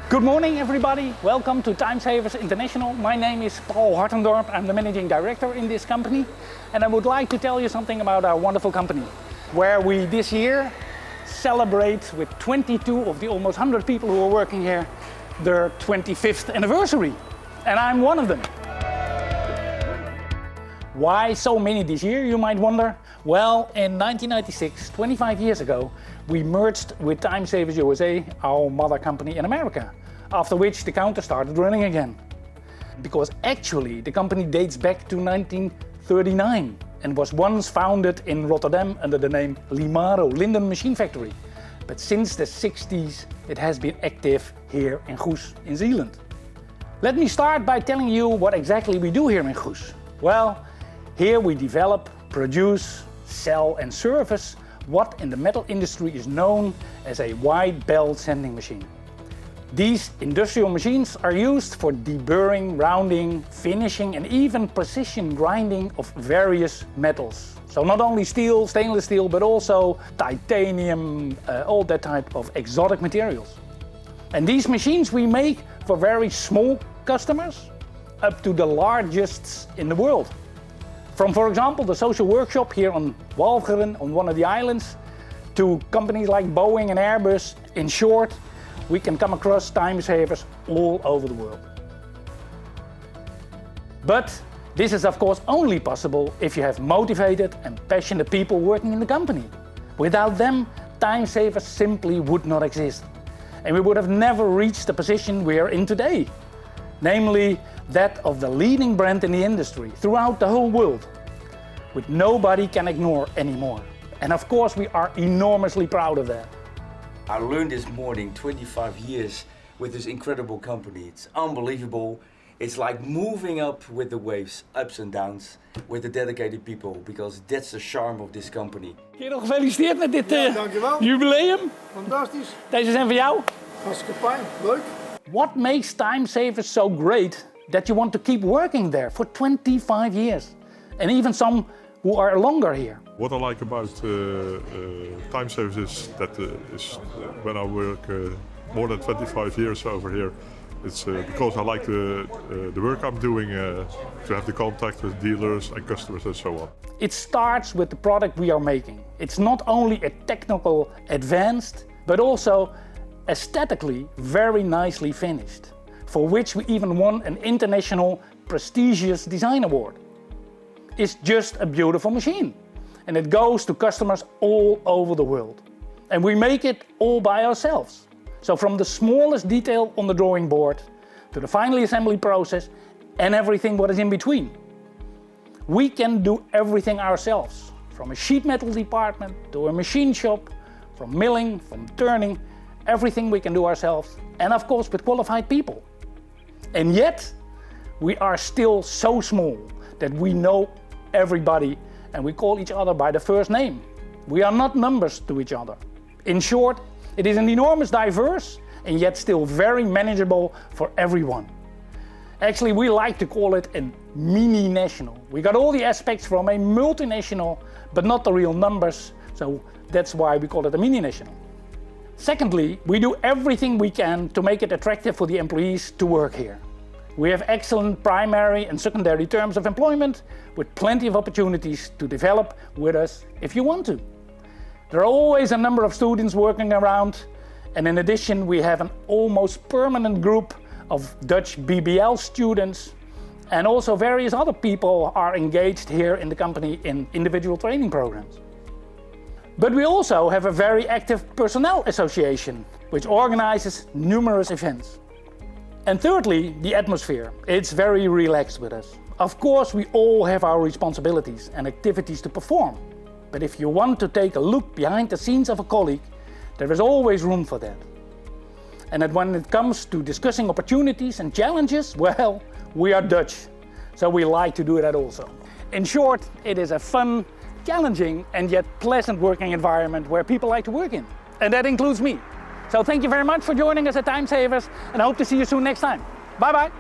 Good morning, everybody. Welcome to Timesavers International. My name is Paul Hartendorp. I'm the managing director in this company. And I would like to tell you something about our wonderful company, where we this year celebrate with 22 of the almost 100 people who are working here their 25th anniversary. And I'm one of them. Why so many this year, you might wonder? Well, in 1996, 25 years ago, we merged with Timesavers USA, our mother company in America, after which the counter started running again. Because actually the company dates back to 1939 and was once founded in Rotterdam under the name Limaro, Linden Machine Factory. But since the 60s it has been active here in Goes in Zeeland. Let me start by telling you what exactly we do here in Goes. Well, here we develop, produce, sell and service what in the metal industry is known as a wide belt sanding machine. These industrial machines are used for deburring, rounding, finishing and even precision grinding of various metals. So not only steel, stainless steel, but also titanium, all that type of exotic materials. And these machines we make for very small customers up to the largest in the world. From, for example, the social workshop here on Walcheren, on one of the islands, to companies like Boeing and Airbus. In short, we can come across Timesavers all over the world. But this is of course only possible if you have motivated and passionate people working in the company. Without them, Timesavers simply would not exist. And we would have never reached the position we are in today. Namely, that of the leading brand in the industry throughout the whole world, which nobody can ignore anymore. And of course we are enormously proud of that. I learned this morning 25 years with this incredible company. It's unbelievable. It's like moving up with the waves, ups and downs, with the dedicated people, because that's the charm of this company. Kerel, gefeliciteerd met dit dankjewel. jubileum. Fantastisch. Deze zijn voor jou. Hartstikke fijn. Leuk. What makes Timesavers so great that you want to keep working there for 25 years? And even some who are longer here. What I like about Timesavers is that when I work more than 25 years over here, it's because I like the work I'm doing to have the contact with dealers and customers and so on. It starts with the product we are making. It's not only a technical advanced, but also aesthetically very nicely finished, for which we even won an international prestigious design award. It's just a beautiful machine, and it goes to customers all over the world. And we make it all by ourselves. So from the smallest detail on the drawing board to the final assembly process and everything what is in between. We can do everything ourselves, from a sheet metal department to a machine shop, from milling, from turning, everything we can do ourselves, and of course with qualified people. And yet, we are still so small that we know everybody and we call each other by the first name. We are not numbers to each other. In short, it is an enormous diverse and yet still very manageable for everyone. Actually, we like to call it a mini-national. We got all the aspects from a multinational, but not the real numbers, so that's why we call it a mini-national. Secondly, we do everything we can to make it attractive for the employees to work here. We have excellent primary and secondary terms of employment with plenty of opportunities to develop with us if you want to. There are always a number of students working around, and in addition we have an almost permanent group of Dutch BBL students, and also various other people are engaged here in the company in individual training programs. But we also have a very active personnel association, which organizes numerous events. And thirdly, the atmosphere. It's very relaxed with us. Of course, we all have our responsibilities and activities to perform. But if you want to take a look behind the scenes of a colleague, there is always room for that. And that when it comes to discussing opportunities and challenges, well, we are Dutch, so we like to do that also. In short, it is a fun, challenging and yet pleasant working environment where people like to work in. And that includes me. So thank you very much for joining us at Timesavers, and I hope to see you soon next time. Bye bye.